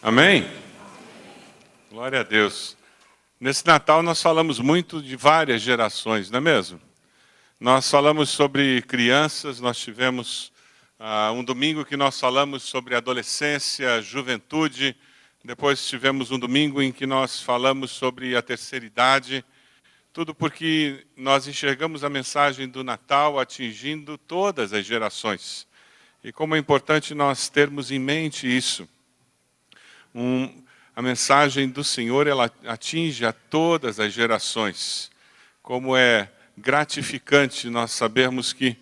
Amém? Glória a Deus. Nesse Natal nós falamos muito de várias gerações, não é mesmo? Nós falamos sobre crianças, nós tivemos um domingo que nós falamos sobre adolescência, juventude, depois tivemos um domingo em que nós falamos sobre a terceira idade, tudo porque nós enxergamos a mensagem do Natal atingindo todas as gerações. E como é importante nós termos em mente isso. A mensagem do Senhor, ela atinge a todas as gerações. Como é gratificante nós sabermos que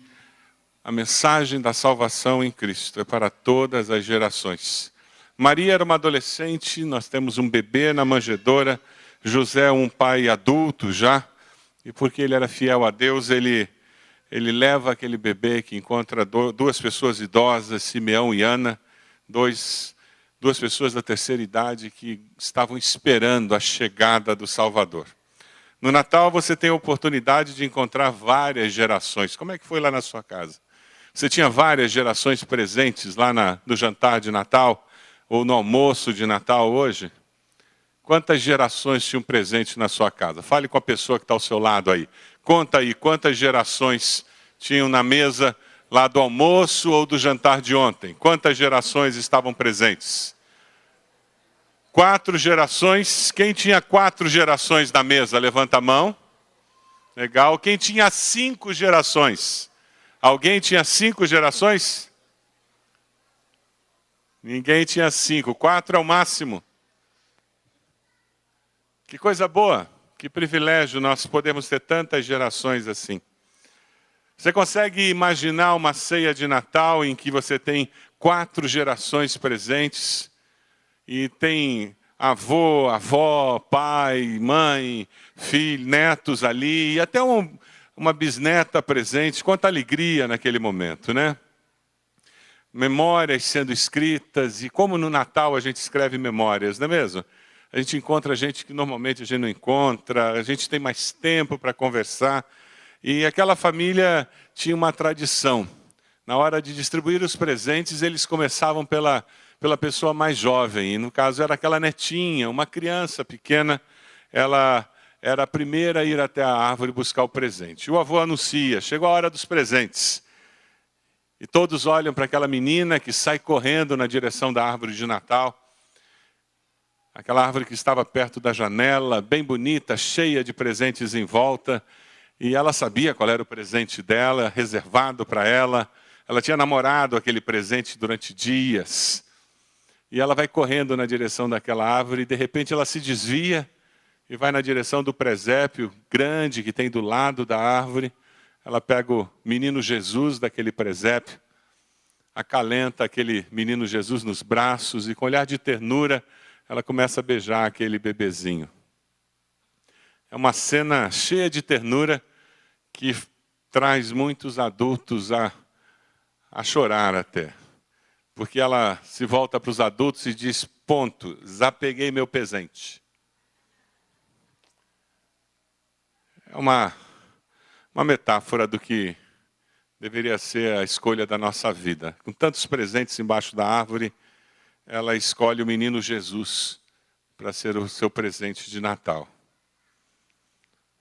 a mensagem da salvação em Cristo é para todas as gerações. Maria era uma adolescente, nós temos um bebê na manjedoura, José um pai adulto já, e porque ele era fiel a Deus, ele leva aquele bebê que encontra duas pessoas idosas, Simeão e Ana, duas pessoas da terceira idade que estavam esperando a chegada do Salvador. No Natal você tem a oportunidade de encontrar várias gerações. Como é que foi lá na sua casa? Você tinha várias gerações presentes lá no jantar de Natal ou no almoço de Natal hoje? Quantas gerações tinham presente na sua casa? Fale com a pessoa que está ao seu lado aí. Conta aí, quantas gerações tinham na mesa lá do almoço ou do jantar de ontem? Quantas gerações estavam presentes? 4 gerações. Quem tinha 4 gerações na mesa? Levanta a mão. Legal. Quem tinha 5 gerações? Alguém tinha 5 gerações? Ninguém tinha 5. 4 é o máximo. Que coisa boa, que privilégio nós podemos ter tantas gerações assim. Você consegue imaginar uma ceia de Natal em que você tem 4 gerações presentes e tem avô, avó, pai, mãe, filho, netos ali e até uma bisneta presente? Quanta alegria naquele momento, né? Memórias sendo escritas, e como no Natal a gente escreve memórias, não é mesmo? A gente encontra gente que normalmente a gente não encontra, a gente tem mais tempo para conversar. E aquela família tinha uma tradição. Na hora de distribuir os presentes, eles começavam pela pessoa mais jovem. E no caso era aquela netinha, uma criança pequena. Ela era a primeira a ir até a árvore buscar o presente. O avô anuncia, chegou a hora dos presentes. E todos olham para aquela menina que sai correndo na direção da árvore de Natal. Aquela árvore que estava perto da janela, bem bonita, cheia de presentes em volta. E ela sabia qual era o presente dela, reservado para ela. Ela tinha namorado aquele presente durante dias. E ela vai correndo na direção daquela árvore e de repente ela se desvia e vai na direção do presépio grande que tem do lado da árvore. Ela pega o menino Jesus daquele presépio, acalenta aquele menino Jesus nos braços e com olhar de ternura ela começa a beijar aquele bebezinho. É uma cena cheia de ternura que traz muitos adultos a chorar até. Porque ela se volta para os adultos e diz, ponto, já peguei meu presente. É uma metáfora do que deveria ser a escolha da nossa vida. Com tantos presentes embaixo da árvore, ela escolhe o menino Jesus para ser o seu presente de Natal.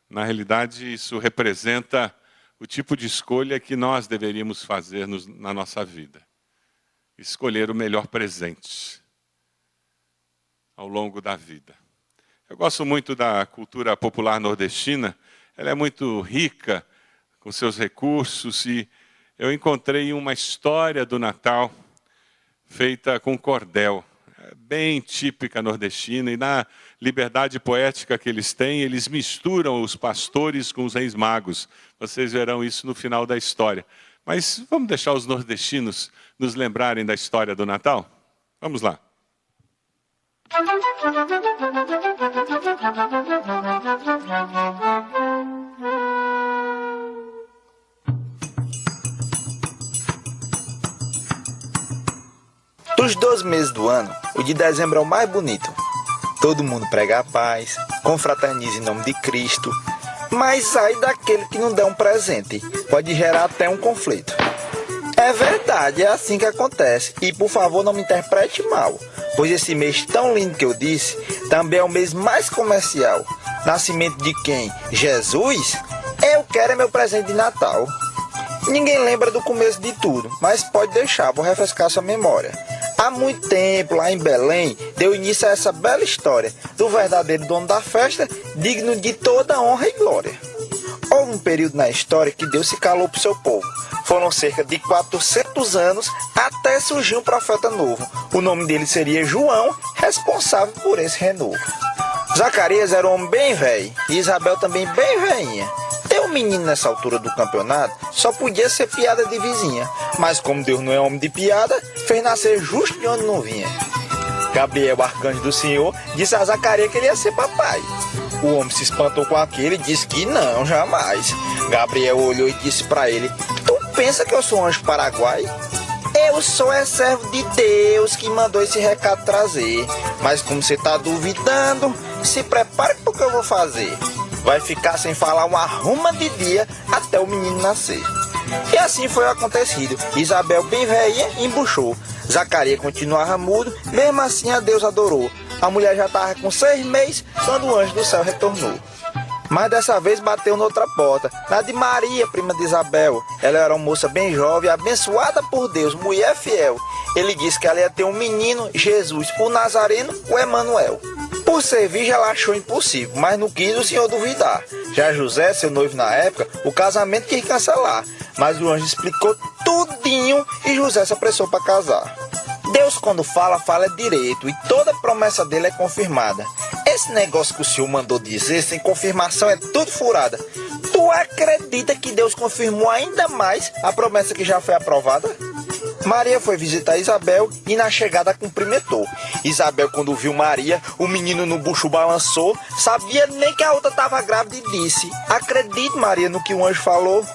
Na realidade, isso representa o tipo de escolha que nós deveríamos fazer na nossa vida. Escolher o melhor presente ao longo da vida. Eu gosto muito da cultura popular nordestina. Ela é muito rica com seus recursos e eu encontrei uma história do Natal feita com cordel, bem típica nordestina, e na liberdade poética que eles têm, eles misturam os pastores com os reis magos. Vocês verão isso no final da história. Mas vamos deixar os nordestinos nos lembrarem da história do Natal? Vamos lá. Dos 12 meses do ano, o de dezembro é o mais bonito. Todo mundo prega a paz, confraterniza em nome de Cristo, mas ai daquele que não der um presente, pode gerar até um conflito. É verdade, é assim que acontece. E por favor não me interprete mal. pois esse mês tão lindo que eu disse, também é o mês mais comercial. Nascimento de quem? Jesus? Eu quero é meu presente de Natal. Ninguém lembra do começo de tudo, mas pode deixar, vou refrescar sua memória. Há muito tempo, lá em Belém, deu início a essa bela história do verdadeiro dono da festa, digno de toda honra e glória. Houve um período na história que Deus se calou para o seu povo. Foram cerca de 400 anos até surgir um profeta novo. O nome dele seria João, responsável por esse renovo. Zacarias era um homem bem velho e Isabel também bem velhinha. Ter um menino nessa altura do campeonato só podia ser piada de vizinha, mas como Deus não é homem de piada, fez nascer justo de onde não vinha. Gabriel, arcanjo do Senhor, disse a Zacarias que ele ia ser papai. O homem se espantou com aquilo e disse que não, jamais. Gabriel olhou e disse para ele: tu pensa que eu sou um anjo paraguai? Eu sou servo de Deus que mandou esse recado trazer. Mas como você tá duvidando, se prepare para o que eu vou fazer. Vai ficar sem falar uma arruma de dia até o menino nascer. E assim foi acontecido. Isabel, bem velhinha, embuchou. Zacarias continuava mudo, mesmo assim a Deus adorou. A mulher já estava com 6 meses quando o anjo do céu retornou. Mas dessa vez bateu noutra porta, na de Maria, prima de Isabel. Ela era uma moça bem jovem, abençoada por Deus, mulher fiel. Ele disse que ela ia ter um menino, Jesus, o Nazareno, o Emanuel. Por ser virgem, ela achou impossível, mas não quis o Senhor duvidar. Já José, seu noivo na época, o casamento quis cancelar. Mas o anjo explicou tudinho e José se apressou para casar. Deus, quando fala, fala direito e toda promessa dele é confirmada. Esse negócio que o Senhor mandou dizer, sem confirmação, é tudo furada. Tu acredita que Deus confirmou ainda mais a promessa que já foi aprovada? Maria foi visitar Isabel e na chegada cumprimentou. Isabel, quando viu Maria, o menino no bucho balançou, sabia nem que a outra estava grávida e disse: acredite, Maria, no que o anjo falou.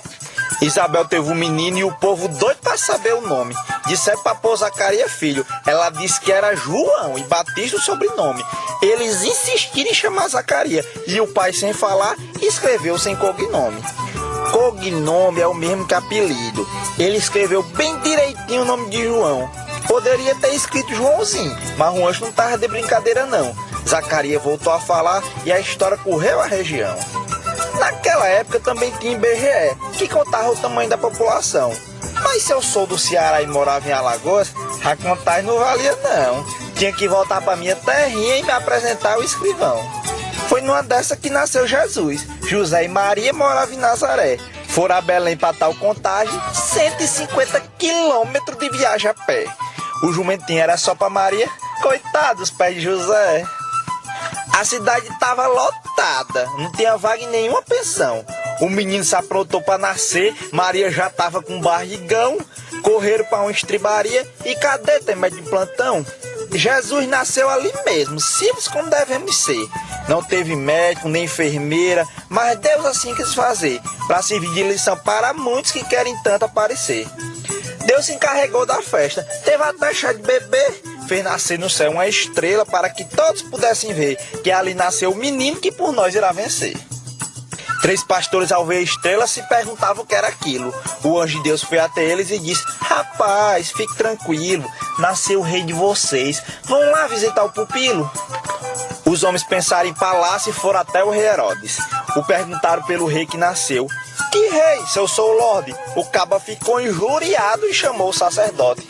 Isabel teve um menino e o povo doido para saber o nome. Disseram para pôr Zacarias filho. Ela disse que era João e Batista o sobrenome. Eles insistiram em chamar Zacarias e o pai, sem falar, escreveu sem cognome. Cognome é o mesmo que apelido. Ele escreveu bem direitinho o nome de João. Poderia ter escrito Joãozinho, mas o anjo não estava de brincadeira não. Zacarias voltou a falar e a história correu a região. Naquela época também tinha IBGE, que contava o tamanho da população. Mas se eu sou do Ceará e morava em Alagoas, a contagem não valia não. Tinha que voltar para minha terrinha e me apresentar ao escrivão. Foi numa dessa que nasceu Jesus. José e Maria moravam em Nazaré. Foram a Belém para tal contagem, 150 quilômetros de viagem a pé. O jumentinho era só para Maria, coitado dos pés de José. A cidade estava lotada, não tinha vaga em nenhuma pensão. O menino se aprontou para nascer, Maria já estava com barrigão. Correram para uma estribaria e cadê tem médico de plantão? Jesus nasceu ali mesmo, simples como devemos ser. Não teve médico nem enfermeira, mas Deus assim quis fazer, para servir de lição para muitos que querem tanto aparecer. Deus se encarregou da festa, teve até chá de bebê, fez nascer no céu uma estrela para que todos pudessem ver que ali nasceu o menino que por nós irá vencer. 3 pastores ao ver a estrela se perguntavam o que era aquilo. O anjo de Deus foi até eles e disse: rapaz, fique tranquilo, nasceu o rei de vocês, vão lá visitar o pupilo. Os homens pensaram em palácio e foram até o rei Herodes. O perguntaram pelo rei que nasceu. Que rei, se eu sou o Lorde? O caba ficou injuriado e chamou o sacerdote.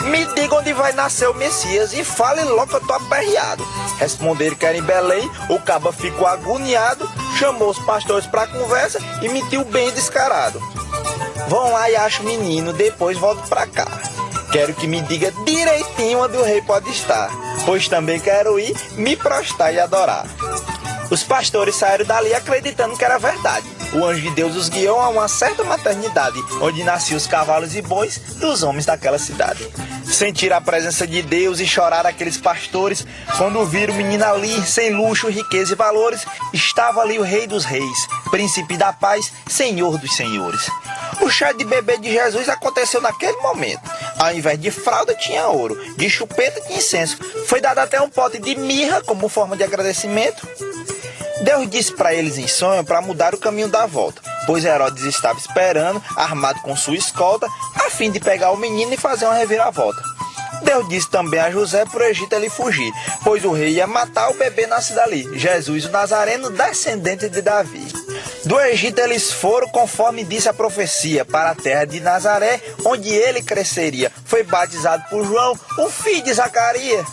Me diga onde vai nascer o Messias e fale logo que eu tô aperreado. Responderam que era em Belém, o caba ficou agoniado, chamou os pastores pra conversa e mentiu bem descarado. Vão lá e acham o menino, depois volto pra cá. Quero que me diga direitinho onde o rei pode estar, pois também quero ir me prostrar e adorar. Os pastores saíram dali acreditando que era verdade. O anjo de Deus os guiou a uma certa maternidade, onde nasciam os cavalos e bois dos homens daquela cidade. Sentiram a presença de Deus e choraram aqueles pastores, quando viram o menino ali, sem luxo, riqueza e valores. Estava ali o rei dos reis, príncipe da paz, senhor dos senhores. O chá de bebê de Jesus aconteceu naquele momento. Ao invés de fralda tinha ouro, de chupeta tinha incenso. Foi dado até um pote de mirra como forma de agradecimento. Deus disse para eles em sonho para mudar o caminho da volta, pois Herodes estava esperando, armado com sua escolta, a fim de pegar o menino e fazer uma reviravolta. Deus disse também a José para o Egito ele fugir, pois o rei ia matar o bebê nascido ali, Jesus o Nazareno, descendente de Davi. Do Egito eles foram, conforme disse a profecia, para a terra de Nazaré, onde ele cresceria. Foi batizado por João, o filho de Zacarias.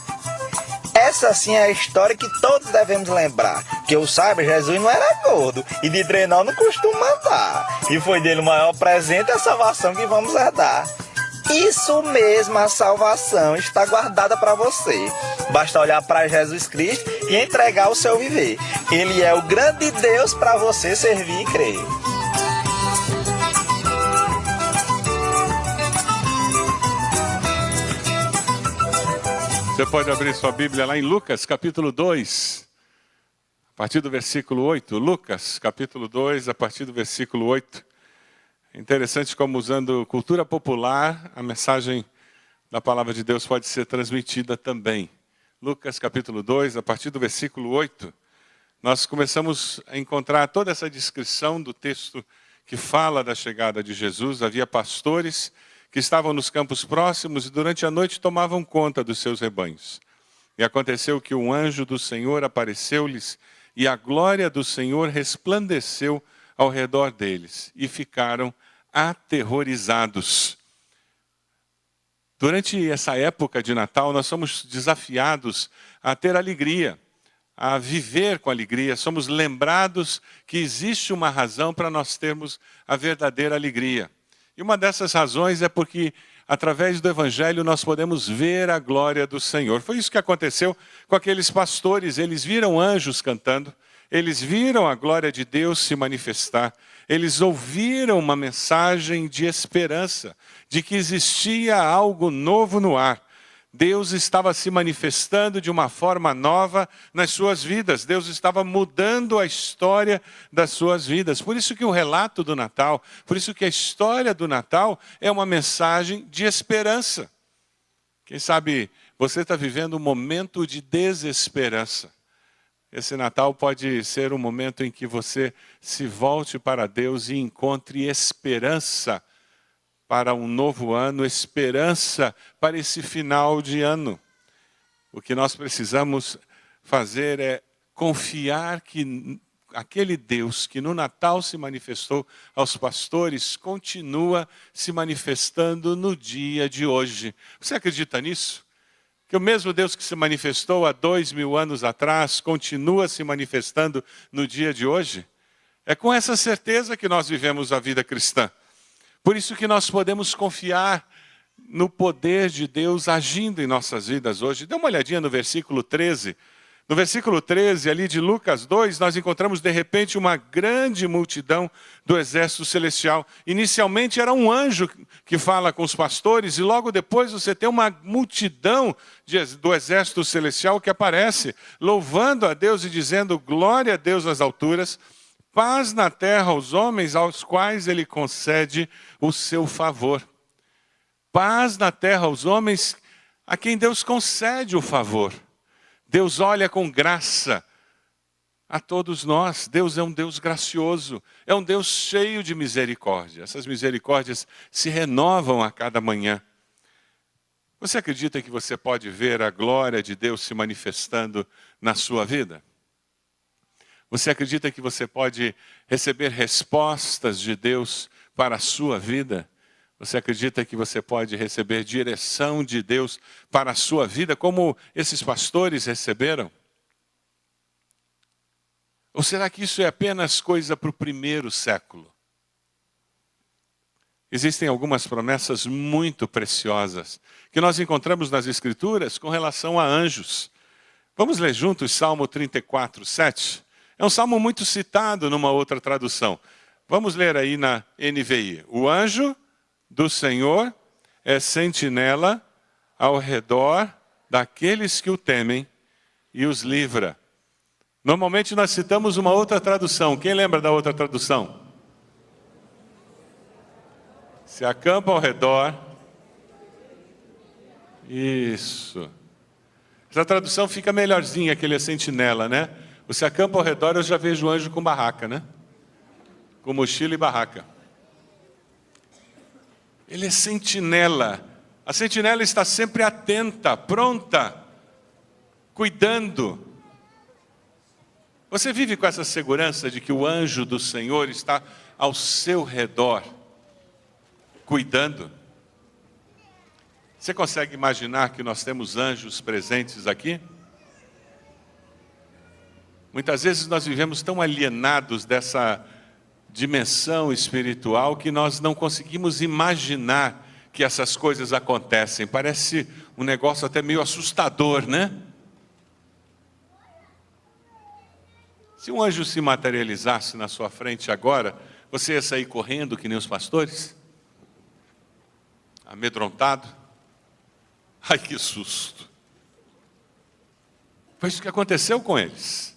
Essa sim é a história que todos devemos lembrar. Que eu saiba, Jesus não era gordo e de trenó não costuma matar. E foi dele o maior presente a salvação que vamos herdar. Isso mesmo, a salvação está guardada para você. Basta olhar para Jesus Cristo e entregar o seu viver. Ele é o grande Deus para você servir e crer. Você pode abrir sua Bíblia lá em Lucas, capítulo 2, a partir do versículo 8. Lucas, capítulo 2, a partir do versículo 8. É interessante como, usando cultura popular, a mensagem da palavra de Deus pode ser transmitida também. Lucas, capítulo 2, a partir do versículo 8, nós começamos a encontrar toda essa descrição do texto que fala da chegada de Jesus. Havia pastores que estavam nos campos próximos e durante a noite tomavam conta dos seus rebanhos. E aconteceu que um anjo do Senhor apareceu-lhes e a glória do Senhor resplandeceu ao redor deles e ficaram aterrorizados. Durante essa época de Natal, nós somos desafiados a ter alegria, a viver com alegria. Somos lembrados que existe uma razão para nós termos a verdadeira alegria. E uma dessas razões é porque, através do Evangelho, nós podemos ver a glória do Senhor. Foi isso que aconteceu com aqueles pastores. Eles viram anjos cantando, eles viram a glória de Deus se manifestar, eles ouviram uma mensagem de esperança, de que existia algo novo no ar. Deus estava se manifestando de uma forma nova nas suas vidas. Deus estava mudando a história das suas vidas. Por isso que o relato do Natal, por isso que a história do Natal é uma mensagem de esperança. Quem sabe você está vivendo um momento de desesperança. Esse Natal pode ser um momento em que você se volte para Deus e encontre esperança para um novo ano, esperança para esse final de ano. O que nós precisamos fazer é confiar que aquele Deus que no Natal se manifestou aos pastores, continua se manifestando no dia de hoje. Você acredita nisso? Que o mesmo Deus que se manifestou há 2000 anos atrás, continua se manifestando no dia de hoje? É com essa certeza que nós vivemos a vida cristã. Por isso que nós podemos confiar no poder de Deus agindo em nossas vidas hoje. Dê uma olhadinha no versículo 13. No versículo 13, ali de Lucas 2, nós encontramos de repente uma grande multidão do exército celestial. Inicialmente era um anjo que fala com os pastores e logo depois você tem uma multidão do exército celestial que aparece, louvando a Deus e dizendo glória a Deus nas alturas, paz na terra aos homens aos quais ele concede o seu favor. Paz na terra aos homens a quem Deus concede o favor. Deus olha com graça a todos nós. Deus é um Deus gracioso, é um Deus cheio de misericórdia. Essas misericórdias se renovam a cada manhã. Você acredita que você pode ver a glória de Deus se manifestando na sua vida? Você acredita que você pode receber respostas de Deus para a sua vida? Você acredita que você pode receber direção de Deus para a sua vida, como esses pastores receberam? Ou será que isso é apenas coisa para o primeiro século? Existem algumas promessas muito preciosas que nós encontramos nas Escrituras com relação a anjos. Vamos ler juntos Salmo 34, 7? É um salmo muito citado numa outra tradução. Vamos ler aí na NVI. O anjo do Senhor é sentinela ao redor daqueles que o temem e os livra. Normalmente nós citamos uma outra tradução. Quem lembra da outra tradução? Se acampa ao redor. Isso. Essa tradução fica melhorzinha, aquele é sentinela, né? Você acampa ao redor, eu já vejo anjo com barraca, né? Com mochila e barraca. Ele é sentinela A sentinela está sempre atenta, pronta, cuidando. Você vive com essa segurança de que o anjo do Senhor está ao seu redor, cuidando? Você consegue imaginar que nós temos anjos presentes aqui? Muitas vezes nós vivemos tão alienados dessa dimensão espiritual que nós não conseguimos imaginar que essas coisas acontecem. Parece um negócio até meio assustador, né? Se um anjo se materializasse na sua frente agora, você ia sair correndo que nem os pastores? Amedrontado? Ai, que susto! Foi isso que aconteceu com eles.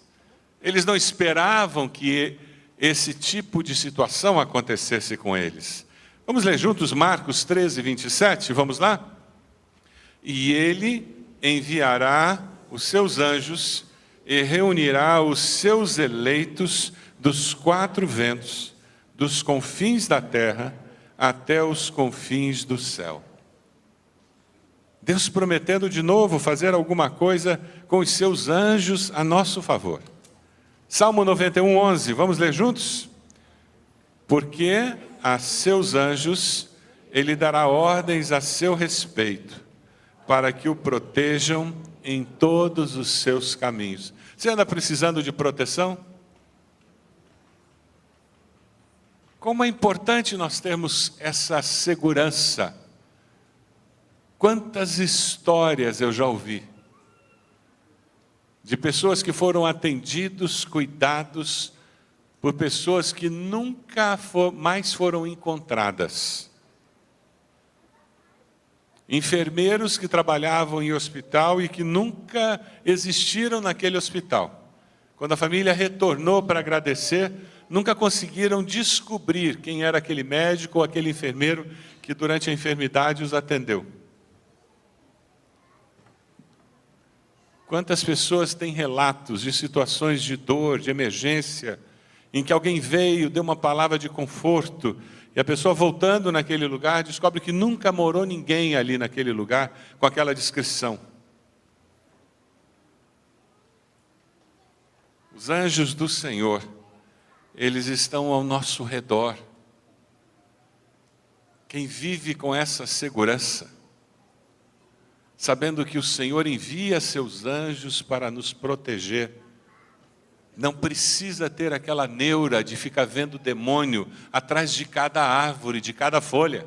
Eles não esperavam que esse tipo de situação acontecesse com eles. Vamos ler juntos Marcos 13, 27, vamos lá? E ele enviará os seus anjos e reunirá os seus eleitos dos quatro ventos, dos confins da terra até os confins do céu. Deus prometendo de novo fazer alguma coisa com os seus anjos a nosso favor. Salmo 91, 11, vamos ler juntos? Porque a seus anjos ele dará ordens a seu respeito, para que o protejam em todos os seus caminhos. Você anda precisando de proteção? Como é importante nós termos essa segurança. Quantas histórias eu já ouvi de pessoas que foram atendidos, cuidados por pessoas que nunca mais foram encontradas. Enfermeiros que trabalhavam em hospital e que nunca existiram naquele hospital. Quando a família retornou para agradecer, nunca conseguiram descobrir quem era aquele médico ou aquele enfermeiro que durante a enfermidade os atendeu. Quantas pessoas têm relatos de situações de dor, de emergência, em que alguém veio, deu uma palavra de conforto, e a pessoa voltando naquele lugar, descobre que nunca morou ninguém ali naquele lugar com aquela descrição. Os anjos do Senhor, eles estão ao nosso redor. Quem vive com essa segurança, sabendo que o Senhor envia seus anjos para nos proteger, não precisa ter aquela neura de ficar vendo demônio atrás de cada árvore, de cada folha.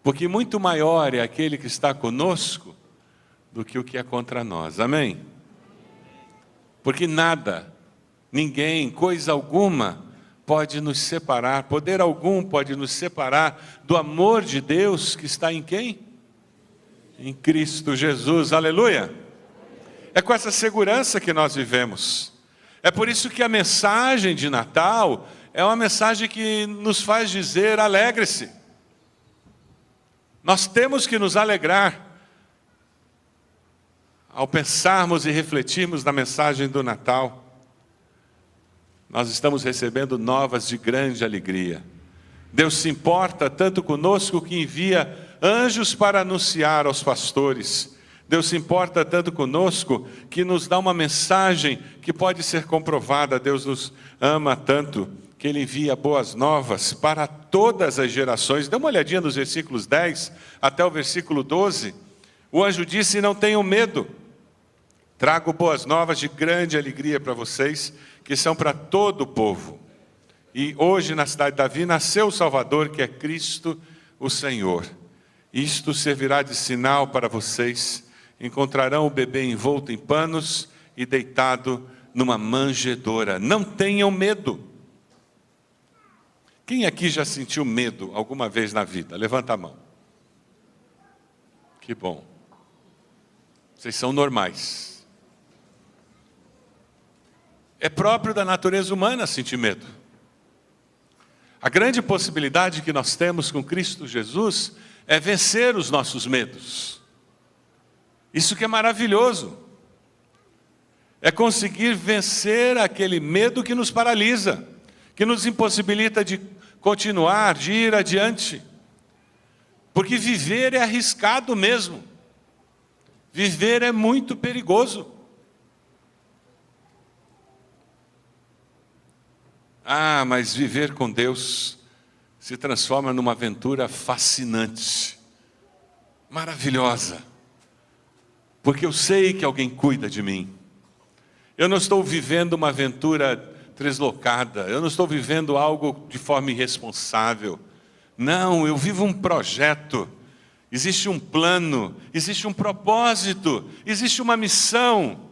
Porque muito maior é aquele que está conosco do que o que é contra nós. Amém? Porque nada, ninguém, coisa alguma pode nos separar, poder algum pode nos separar do amor de Deus que está em quem? Em Cristo Jesus, aleluia! É com essa segurança que nós vivemos. É por isso que a mensagem de Natal é uma mensagem que nos faz dizer, alegre-se. Nós temos que nos alegrar ao pensarmos e refletirmos na mensagem do Natal. Nós estamos recebendo novas de grande alegria. Deus se importa tanto conosco que envia anjos para anunciar aos pastores. Deus se importa tanto conosco que nos dá uma mensagem que pode ser comprovada. Deus nos ama tanto que Ele envia boas novas para todas as gerações. Dê uma olhadinha nos versículos 10 até o versículo 12. O anjo disse, não tenham medo. Trago boas novas de grande alegria para vocês, que são para todo o povo. E hoje na cidade de Davi nasceu o Salvador, que é Cristo o Senhor. Isto servirá de sinal para vocês. Encontrarão o bebê envolto em panos e deitado numa manjedoura. Não tenham medo. Quem aqui já sentiu medo alguma vez na vida? Levanta a mão. Que bom. Vocês são normais. É próprio da natureza humana sentir medo. A grande possibilidade que nós temos com Cristo Jesus é vencer os nossos medos. Isso que é maravilhoso. É conseguir vencer aquele medo que nos paralisa, que nos impossibilita de continuar, de ir adiante. Porque viver é arriscado mesmo. Viver é muito perigoso. Ah, mas viver com Deus se transforma numa aventura fascinante, maravilhosa. Porque eu sei que alguém cuida de mim. Eu não estou vivendo uma aventura deslocada, eu não estou vivendo algo de forma irresponsável. Não, eu vivo um projeto. Existe um plano, existe um propósito, existe uma missão.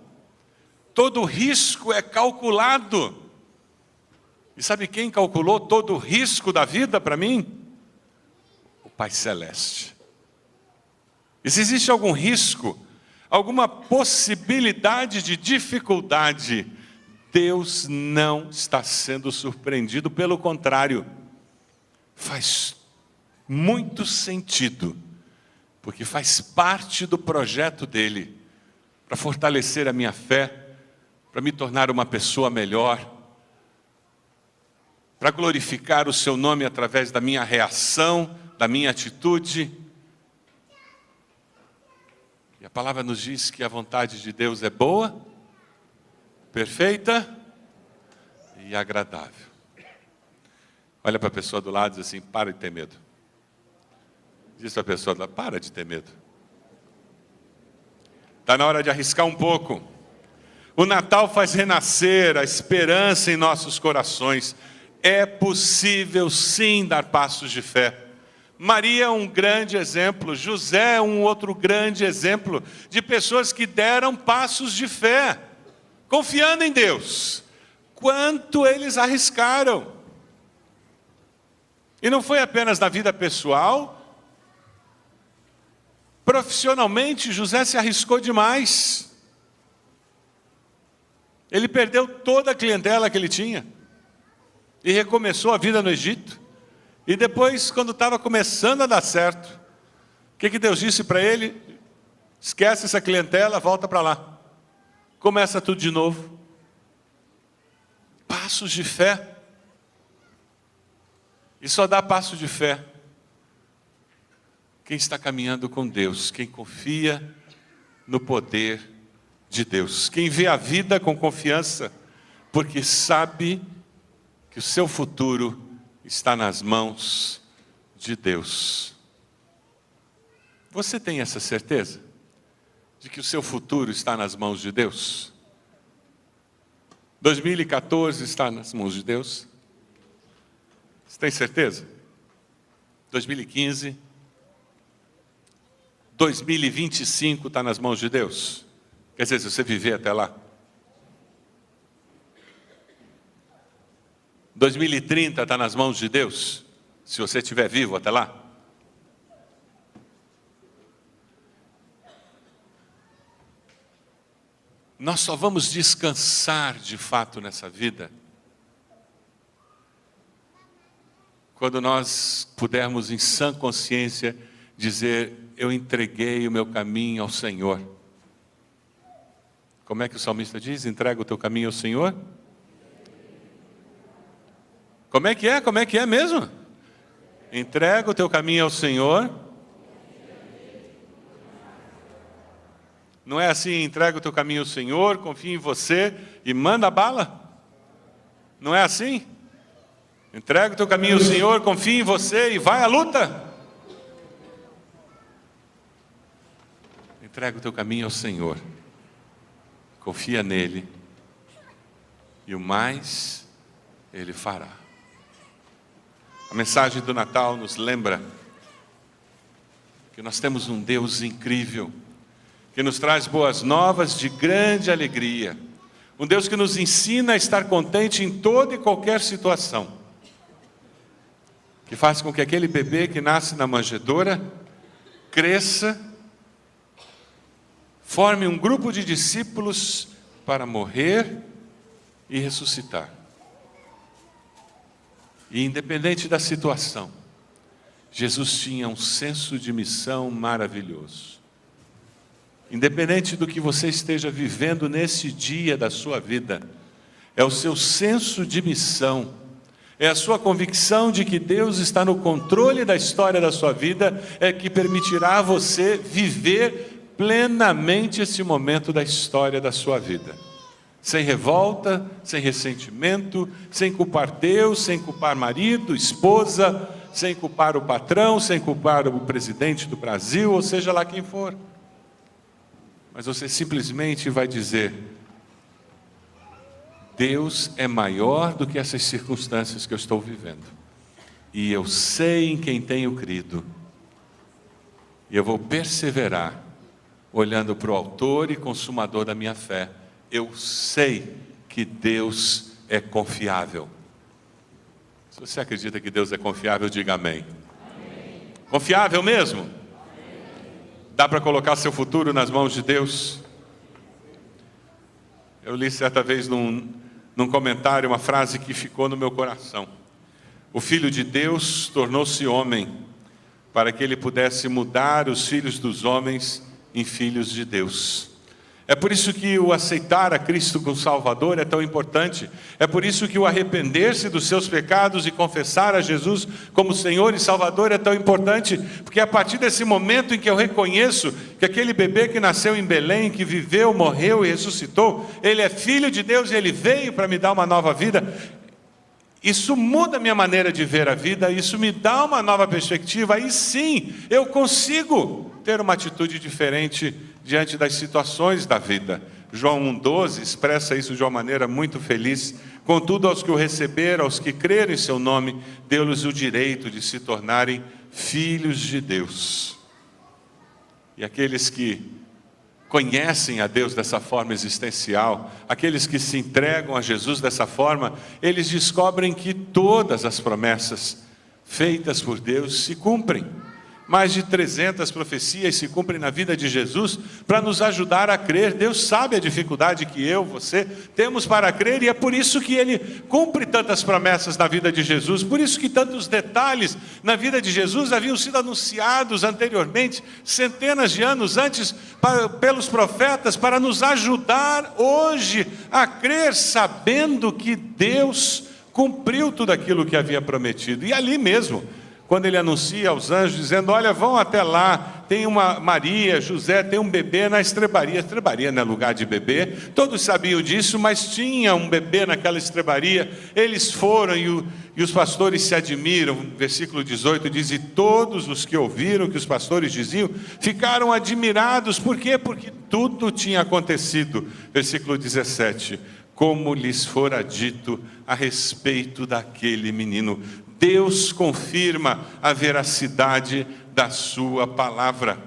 Todo risco é calculado. E sabe quem calculou todo o risco da vida para mim? O Pai Celeste. E se existe algum risco, alguma possibilidade de dificuldade, Deus não está sendo surpreendido, pelo contrário, faz muito sentido, porque faz parte do projeto dele, para fortalecer a minha fé, para me tornar uma pessoa melhor, para glorificar o seu nome através da minha reação, da minha atitude. E a palavra nos diz que a vontade de Deus é boa, perfeita e agradável. Olha para a pessoa do lado e diz assim: para de ter medo. Diz para a pessoa do lado: para de ter medo. Está na hora de arriscar um pouco. O Natal faz renascer a esperança em nossos corações. É possível sim dar passos de fé. Maria é um grande exemplo, José é um outro grande exemplo de pessoas que deram passos de fé, confiando em Deus. Quanto eles arriscaram. E não foi apenas na vida pessoal. Profissionalmente, José se arriscou demais. Ele perdeu toda a clientela que ele tinha. E recomeçou a vida no Egito. E depois, quando estava começando a dar certo, o que Deus disse para ele? Esquece essa clientela, volta para lá. Começa tudo de novo. Passos de fé. E só dá passo de fé quem está caminhando com Deus, quem confia no poder de Deus, quem vê a vida com confiança, porque sabe que o seu futuro está nas mãos de Deus. Você tem essa certeza de que o seu futuro está nas mãos de Deus? 2014 está nas mãos de Deus? Você tem certeza? 2015? 2025 está nas mãos de Deus? Quer dizer, se você viver até lá. 2030 está nas mãos de Deus, se você estiver vivo até lá. Nós só vamos descansar de fato nessa vida quando nós pudermos em sã consciência dizer: eu entreguei o meu caminho ao Senhor. Como é que o salmista diz? Entrega o teu caminho ao Senhor? Como é que é? Como é que é mesmo? Entrega o teu caminho ao Senhor. Não é assim: entrega o teu caminho ao Senhor, confia em você e manda bala? Não é assim? Entrega o teu caminho ao Senhor, confia em você e vai à luta. Entrega o teu caminho ao Senhor, confia nele e o mais Ele fará. A mensagem do Natal nos lembra que nós temos um Deus incrível, que nos traz boas novas de grande alegria. Um Deus que nos ensina a estar contente em toda e qualquer situação. Que faz com que aquele bebê que nasce na manjedoura cresça, forme um grupo de discípulos para morrer e ressuscitar. E independente da situação, Jesus tinha um senso de missão maravilhoso. Independente do que você esteja vivendo nesse dia da sua vida, é o seu senso de missão É a sua convicção de que Deus está no controle da história da sua vida, é que permitirá a você viver plenamente esse momento da história da sua vida. Sem revolta, sem ressentimento, sem culpar Deus, sem culpar marido, esposa, sem culpar o patrão, sem culpar o presidente do Brasil, ou seja lá quem for. Mas você simplesmente vai dizer: Deus é maior do que essas circunstâncias que eu estou vivendo. E eu sei em quem tenho crido. E eu vou perseverar, olhando para o autor e consumador da minha fé. Eu sei que Deus é confiável. Se você acredita que Deus é confiável, diga amém. Amém. Confiável mesmo? Amém. Dá para colocar seu futuro nas mãos de Deus? Eu li certa vez num comentário uma frase que ficou no meu coração. O Filho de Deus tornou-se homem para que ele pudesse mudar os filhos dos homens em filhos de Deus. É por isso que o aceitar a Cristo como Salvador é tão importante. É por isso que o arrepender-se dos seus pecados e confessar a Jesus como Senhor e Salvador é tão importante. Porque a partir desse momento em que eu reconheço que aquele bebê que nasceu em Belém, que viveu, morreu e ressuscitou, ele é Filho de Deus e ele veio para me dar uma nova vida. Isso muda a minha maneira de ver a vida, isso me dá uma nova perspectiva. Aí sim, eu consigo ter uma atitude diferente diante das situações da vida. João 1,12 expressa isso de uma maneira muito feliz. Contudo, aos que o receberam, aos que creram em seu nome, deu-lhes o direito de se tornarem filhos de Deus. E aqueles que conhecem a Deus dessa forma existencial, aqueles que se entregam a Jesus dessa forma, eles descobrem que todas as promessas feitas por Deus se cumprem. Mais de 300 profecias se cumprem na vida de Jesus para nos ajudar a crer. Deus sabe a dificuldade que eu, você, temos para crer, e é por isso que Ele cumpre tantas promessas na vida de Jesus, por isso que tantos detalhes na vida de Jesus haviam sido anunciados anteriormente, centenas de anos antes, pelos profetas, para nos ajudar hoje a crer, sabendo que Deus cumpriu tudo aquilo que havia prometido. E ali mesmo, quando ele anuncia aos anjos, dizendo: olha, vão até lá, tem uma Maria, José, tem um bebê na estrebaria. Estrebaria não é lugar de bebê, todos sabiam disso, mas tinha um bebê naquela estrebaria. Eles foram e os pastores se admiram. Versículo 18 diz: e todos os que ouviram o que os pastores diziam, ficaram admirados. Por quê? Porque tudo tinha acontecido. Versículo 17, como lhes fora dito a respeito daquele menino. Deus confirma a veracidade da sua palavra.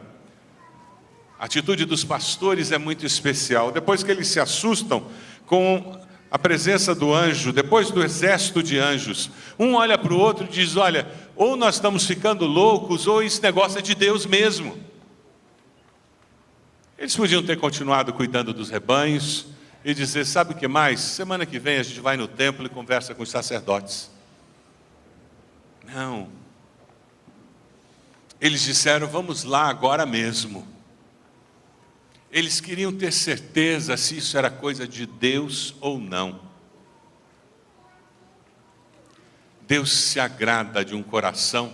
A atitude dos pastores é muito especial. Depois que eles se assustam com a presença do anjo, depois do exército de anjos, um olha para o outro e diz: olha, ou nós estamos ficando loucos, ou esse negócio é de Deus mesmo. Eles podiam ter continuado cuidando dos rebanhos e dizer: sabe o que mais? Semana que vem a gente vai no templo e conversa com os sacerdotes. Não. Eles disseram: vamos lá agora mesmo. Eles queriam ter certeza se isso era coisa de Deus ou não. Deus se agrada de um coração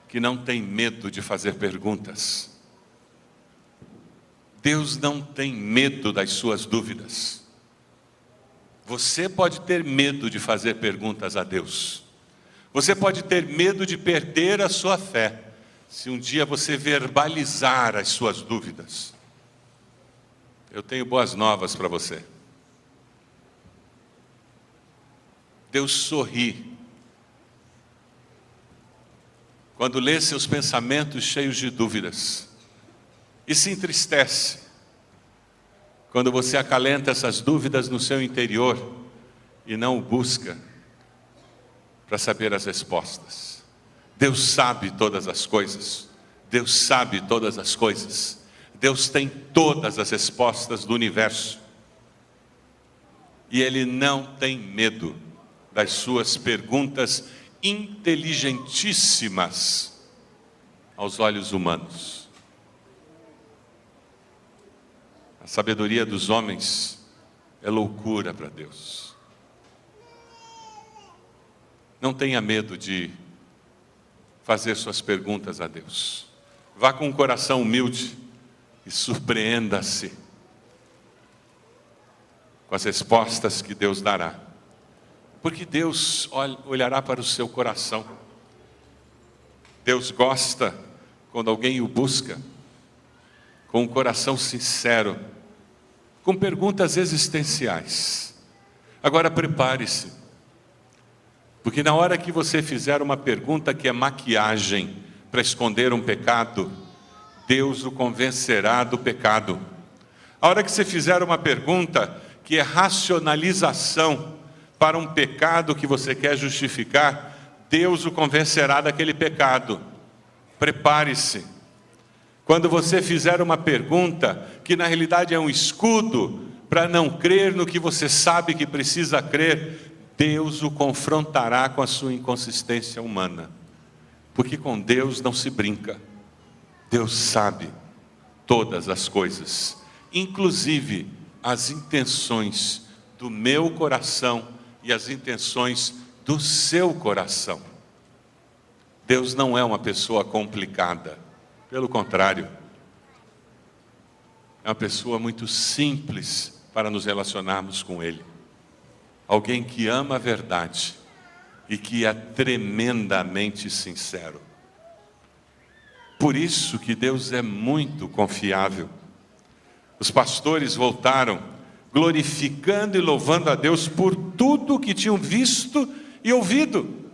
que não tem medo de fazer perguntas. Deus não tem medo das suas dúvidas. Você pode ter medo de fazer perguntas a Deus. Você pode ter medo de perder a sua fé, se um dia você verbalizar as suas dúvidas. Eu tenho boas novas para você. Deus sorri quando lê seus pensamentos cheios de dúvidas, e se entristece quando você acalenta essas dúvidas no seu interior e não o busca para saber as respostas. Deus sabe todas as coisas. Deus sabe todas as coisas. Deus tem todas as respostas do universo. E Ele não tem medo das suas perguntas inteligentíssimas aos olhos humanos. A sabedoria dos homens é loucura para Deus. Não tenha medo de fazer suas perguntas a Deus. Vá com um coração humilde e surpreenda-se com as respostas que Deus dará. Porque Deus olhará para o seu coração. Deus gosta quando alguém o busca com um coração sincero, com perguntas existenciais. Agora prepare-se, porque na hora que você fizer uma pergunta que é maquiagem para esconder um pecado, Deus o convencerá do pecado. A hora que você fizer uma pergunta que é racionalização para um pecado que você quer justificar, Deus o convencerá daquele pecado. Prepare-se. Quando você fizer uma pergunta que na realidade é um escudo para não crer no que você sabe que precisa crer, Deus o confrontará com a sua inconsistência humana. Porque com Deus não se brinca. Deus sabe todas as coisas, inclusive as intenções do meu coração e as intenções do seu coração. Deus não é uma pessoa complicada, pelo contrário, é uma pessoa muito simples para nos relacionarmos com Ele. Alguém que ama a verdade e que é tremendamente sincero. Por isso que Deus é muito confiável. Os pastores voltaram glorificando e louvando a Deus por tudo que tinham visto e ouvido.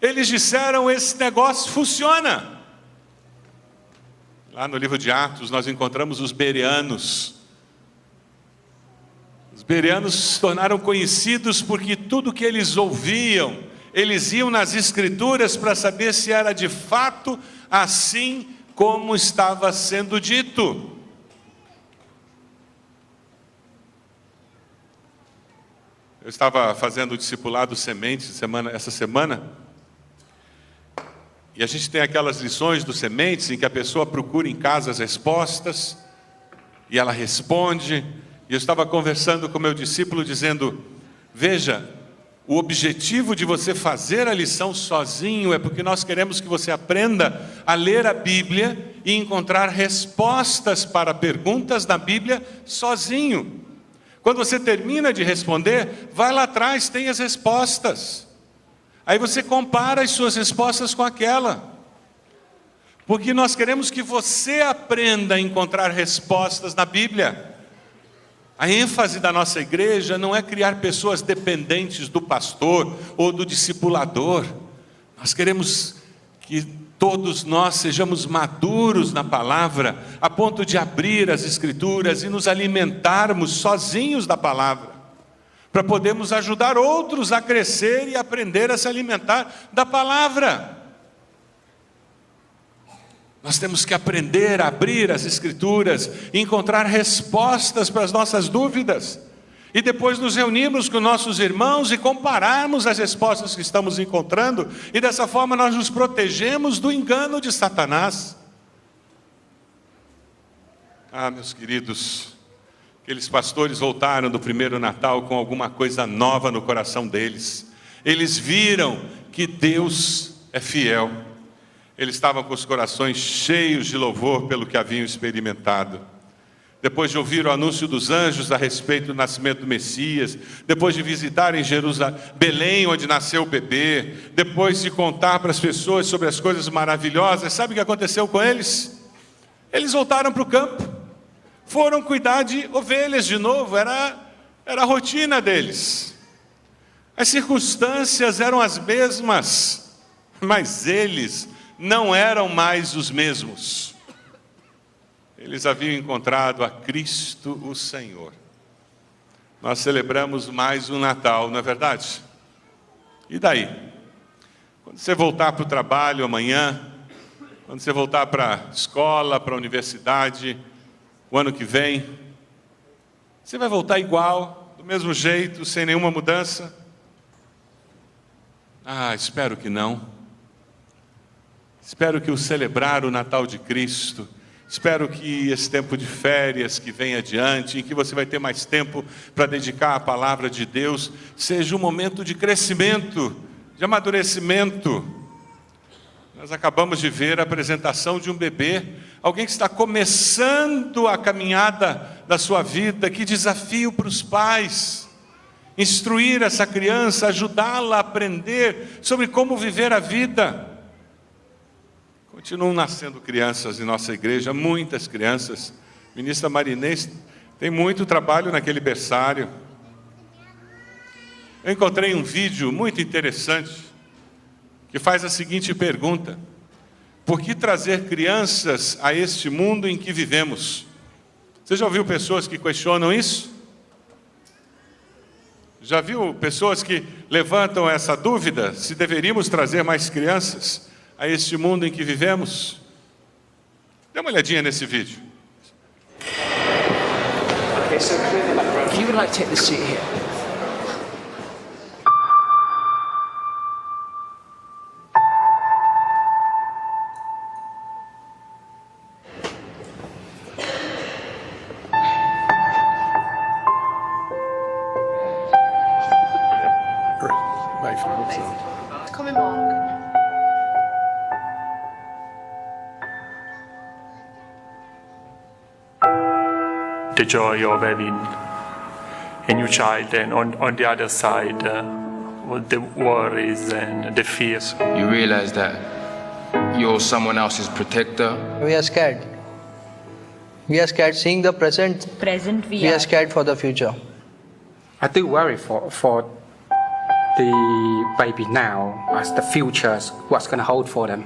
Eles disseram: esse negócio funciona. Lá no livro de Atos nós encontramos os bereanos. Os bereanos se tornaram conhecidos porque tudo que eles ouviam, eles iam nas Escrituras para saber se era de fato assim como estava sendo dito. Eu estava fazendo o discipulado Semente essa semana, e a gente tem aquelas lições do Sementes em que a pessoa procura em casa as respostas, e ela responde. E eu estava conversando com meu discípulo dizendo: veja, o objetivo de você fazer a lição sozinho é porque nós queremos que você aprenda a ler a Bíblia e encontrar respostas para perguntas da Bíblia sozinho. Quando você termina de responder, vai lá atrás, tem as respostas. Aí você compara as suas respostas com aquela. Porque nós queremos que você aprenda a encontrar respostas na Bíblia. A ênfase da nossa igreja não é criar pessoas dependentes do pastor ou do discipulador. Nós queremos que todos nós sejamos maduros na palavra, a ponto de abrir as Escrituras e nos alimentarmos sozinhos da palavra, para podermos ajudar outros a crescer e aprender a se alimentar da palavra. Nós temos que aprender a abrir as Escrituras e encontrar respostas para as nossas dúvidas. E depois nos reunirmos com nossos irmãos e compararmos as respostas que estamos encontrando. E dessa forma nós nos protegemos do engano de Satanás. Ah, meus queridos, aqueles pastores voltaram do primeiro Natal com alguma coisa nova no coração deles. Eles viram que Deus é fiel. Eles estavam com os corações cheios de louvor pelo que haviam experimentado. Depois de ouvir o anúncio dos anjos a respeito do nascimento do Messias, depois de visitarem Belém, onde nasceu o bebê, depois de contar para as pessoas sobre as coisas maravilhosas, sabe o que aconteceu com eles? Eles voltaram para o campo, foram cuidar de ovelhas de novo, era a rotina deles. As circunstâncias eram as mesmas, mas eles não eram mais os mesmos. Eles haviam encontrado a Cristo o Senhor. Nós celebramos mais um Natal, não é verdade? E daí? Quando você voltar para o trabalho amanhã, quando você voltar para a escola, para a universidade, o ano que vem, você vai voltar igual, do mesmo jeito, sem nenhuma mudança? Ah, espero que não. Espero que o celebrar o Natal de Cristo, espero que esse tempo de férias que vem adiante, em que você vai ter mais tempo para dedicar à palavra de Deus, seja um momento de crescimento de amadurecimento. Nós acabamos de ver a apresentação de um bebê, alguém que está começando a caminhada da sua vida. Que desafio para os pais, instruir essa criança, ajudá-la a aprender sobre como viver a vida. Continuam nascendo crianças em nossa igreja, muitas crianças. A ministra Marinês tem muito trabalho naquele berçário. Eu encontrei um vídeo muito interessante que faz a seguinte pergunta: por que trazer crianças a este mundo em que vivemos? Você já ouviu pessoas que questionam isso? Já viu pessoas que levantam essa dúvida, se deveríamos trazer mais crianças a este mundo em que vivemos? Dê uma olhadinha nesse vídeo. Okay, so clear the background. If you would like to take the seat here. Come in, Mark. The joy of having a new child, and on the other side, all the worries and the fears. You realize that you're someone else's protector. We are scared. We are scared seeing the present. We are scared for the future. I do worry for the baby now, as the future, what's going to hold for them.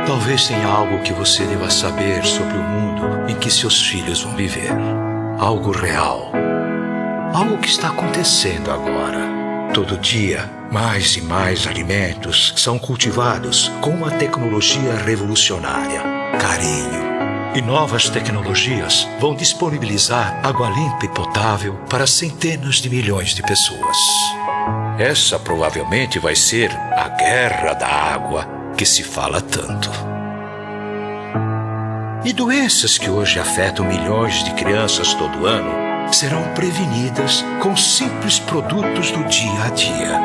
Talvez tenha algo que você deva saber sobre o mundo em que seus filhos vão viver. Algo real. Algo que está acontecendo agora. Todo dia, mais e mais alimentos são cultivados com uma tecnologia revolucionária. Carinho. E novas tecnologias vão disponibilizar água limpa e potável para centenas de milhões de pessoas. Essa provavelmente vai ser a guerra da água que se fala tanto. E doenças que hoje afetam milhões de crianças todo ano serão prevenidas com simples produtos do dia a dia.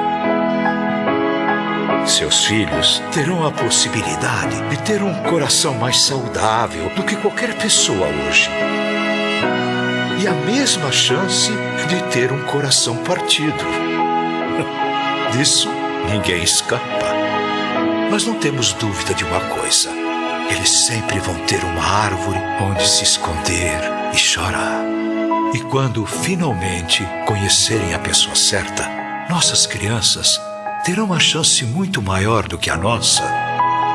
Seus filhos terão a possibilidade de ter um coração mais saudável do que qualquer pessoa hoje. E a mesma chance de ter um coração partido. Disso ninguém escapa. Mas não temos dúvida de uma coisa: eles sempre vão ter uma árvore onde se esconder e chorar. E quando finalmente conhecerem a pessoa certa, nossas crianças terão uma chance muito maior do que a nossa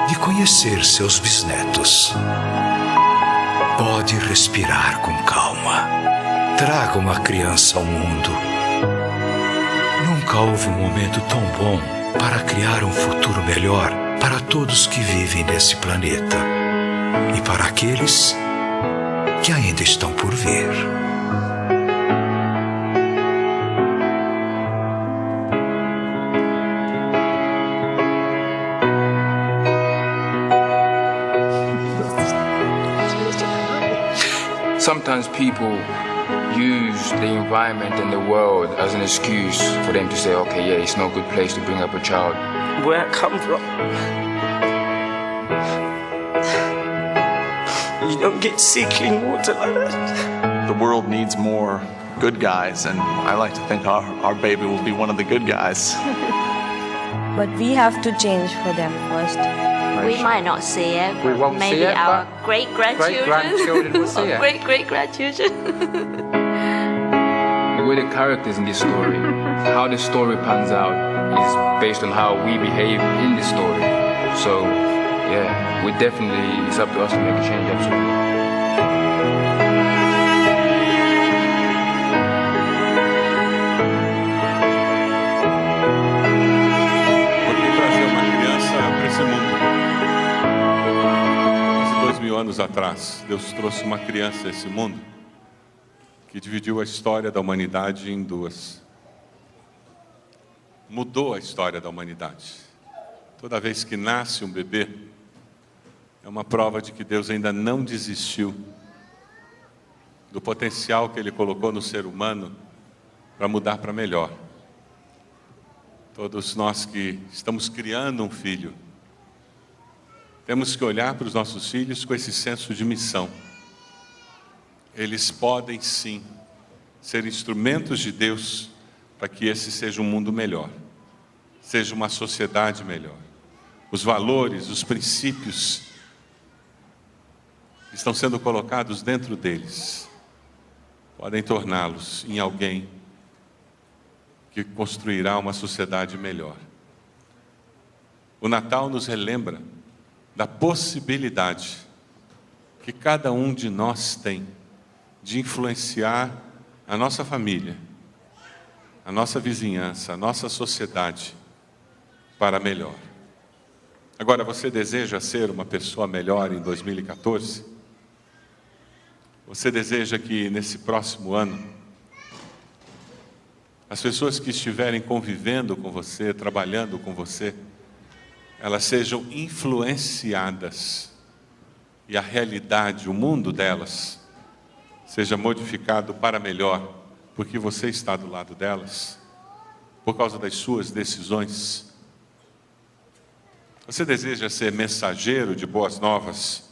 de conhecer seus bisnetos. Pode respirar com calma. Traga uma criança ao mundo. Nunca houve um momento tão bom para criar um futuro melhor para todos que vivem nesse planeta e para aqueles que ainda estão por vir. Sometimes people use the environment and the world as an excuse for them to say, okay, yeah, it's not a good place to bring up a child. Where I come from, you don't get sick clean water like that. The world needs more good guys, and I like to think our baby will be one of the good guys. But we have to change for them first. We might not see it, We but won't maybe see it, our but great-grandchildren will see it. great-great-grandchildren. We're the characters in this story. How the story pans out is based on how we behave in the story. So, yeah, it's up to us to make a change, absolutely. atrás, Deus trouxe uma criança a esse mundo que dividiu a história da humanidade em duas. Mudou a história da humanidade. Toda vez que nasce um bebê, é uma prova de que Deus ainda não desistiu do potencial que Ele colocou no ser humano para mudar para melhor. Todos nós que estamos criando um filho, temos que olhar para os nossos filhos com esse senso de missão. Eles podem sim ser instrumentos de Deus para que esse seja um mundo melhor, seja uma sociedade melhor. Os valores, os princípios que estão sendo colocados dentro deles podem torná-los em alguém que construirá uma sociedade melhor. O Natal nos relembra da possibilidade que cada um de nós tem de influenciar a nossa família, a nossa vizinhança, a nossa sociedade para melhor. Agora, você deseja ser uma pessoa melhor em 2014? Você deseja que nesse próximo ano as pessoas que estiverem convivendo com você, trabalhando com você, elas sejam influenciadas e a realidade, o mundo delas, seja modificado para melhor, porque você está do lado delas, por causa das suas decisões. Você deseja ser mensageiro de boas novas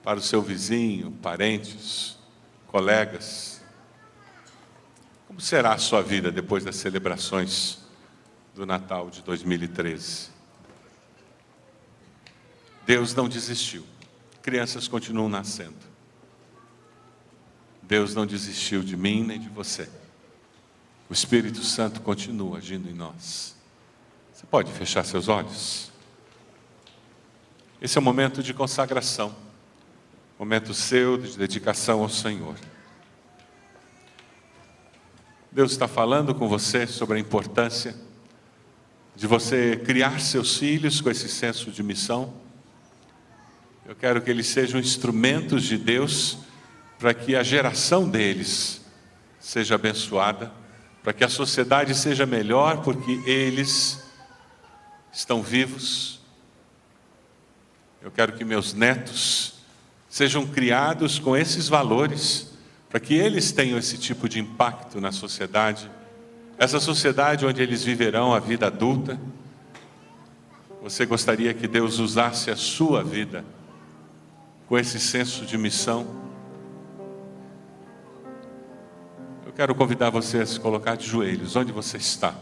para o seu vizinho, parentes, colegas? Como será a sua vida depois das celebrações do Natal de 2013? Deus não desistiu. Crianças continuam nascendo. Deus não desistiu de mim nem de você. O Espírito Santo continua agindo em nós. Você pode fechar seus olhos? Esse é um momento de consagração. Momento seu de dedicação ao Senhor. Deus está falando com você sobre a importância de você criar seus filhos com esse senso de missão. Eu quero que eles sejam instrumentos de Deus para que a geração deles seja abençoada, para que a sociedade seja melhor, porque eles estão vivos. Eu quero que meus netos sejam criados com esses valores, para que eles tenham esse tipo de impacto na sociedade, essa sociedade onde eles viverão a vida adulta. Você gostaria que Deus usasse a sua vida com esse senso de missão? Eu quero convidar você a se colocar de joelhos, onde você está.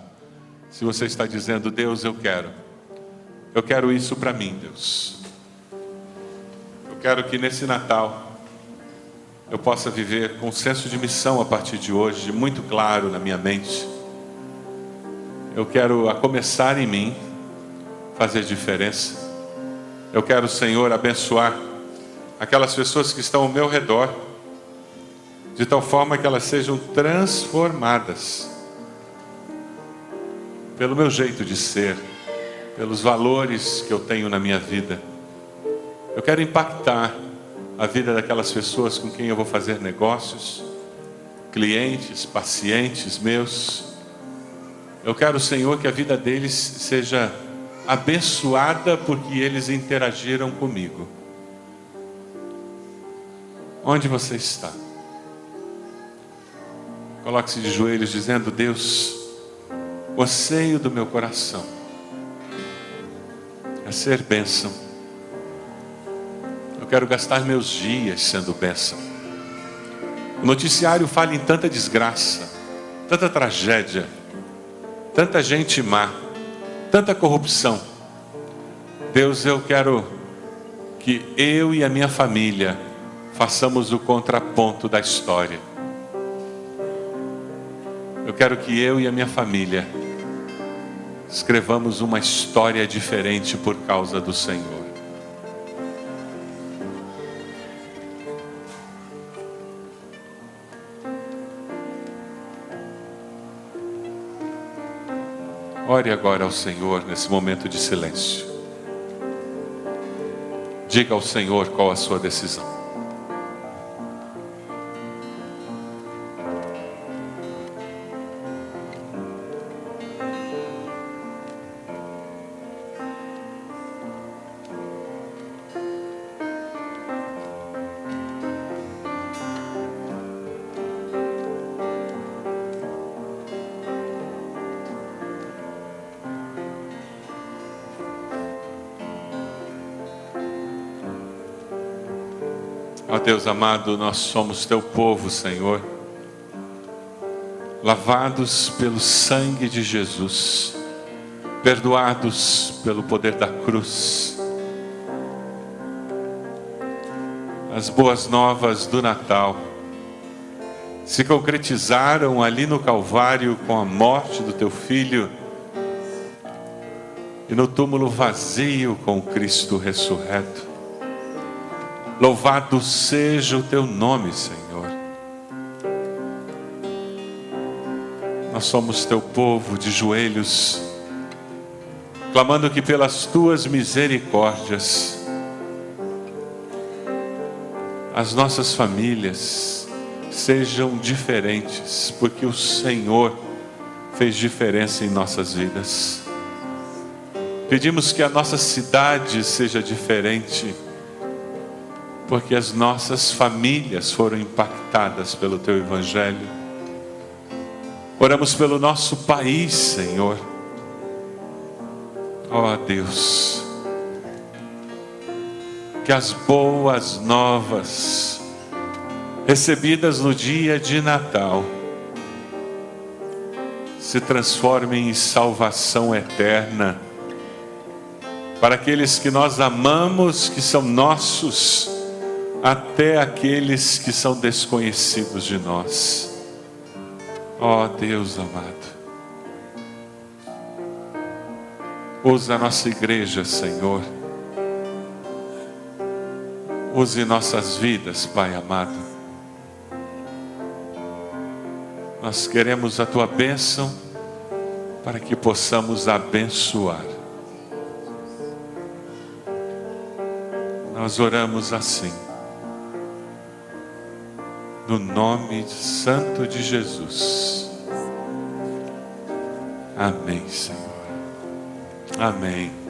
Se você está dizendo, Deus, eu quero isso para mim, Deus. Eu quero que nesse Natal eu possa viver com um senso de missão a partir de hoje, muito claro na minha mente. Eu quero, a começar em mim, fazer diferença. Eu quero, Senhor, abençoar aquelas pessoas que estão ao meu redor, de tal forma que elas sejam transformadas pelo meu jeito de ser, pelos valores que eu tenho na minha vida. Eu quero impactar a vida daquelas pessoas com quem eu vou fazer negócios, clientes, pacientes meus. Eu quero, Senhor, que a vida deles seja abençoada porque eles interagiram comigo. Onde você está? Coloque-se de joelhos dizendo, Deus, o anseio do meu coração é ser bênção. Eu quero gastar meus dias sendo bênção. O noticiário fala em tanta desgraça, tanta tragédia, tanta gente má, tanta corrupção. Deus, eu quero que eu e a minha família façamos o contraponto da história. Eu quero que eu e a minha família escrevamos uma história diferente por causa do Senhor. Ore agora ao Senhor nesse momento de silêncio. Diga ao Senhor qual a sua decisão. Ó Deus amado, nós somos teu povo, Senhor, lavados pelo sangue de Jesus, perdoados pelo poder da cruz. As boas novas do Natal se concretizaram ali no Calvário com a morte do teu Filho e no túmulo vazio com Cristo ressurreto. Louvado seja o teu nome, Senhor. Nós somos teu povo de joelhos, clamando que pelas tuas misericórdias as nossas famílias sejam diferentes, porque o Senhor fez diferença em nossas vidas. Pedimos que a nossa cidade seja diferente, porque as nossas famílias foram impactadas pelo teu Evangelho. Oramos pelo nosso país, Senhor. Ó Deus, que as boas novas recebidas no dia de Natal se transformem em salvação eterna para aqueles que nós amamos, que são nossos, até aqueles que são desconhecidos de nós. Ó Deus amado, usa a nossa igreja, Senhor. Use nossas vidas, Pai amado. Nós queremos a tua bênção para que possamos abençoar. Nós oramos assim, no nome santo de Jesus. Amém, Senhor. Amém.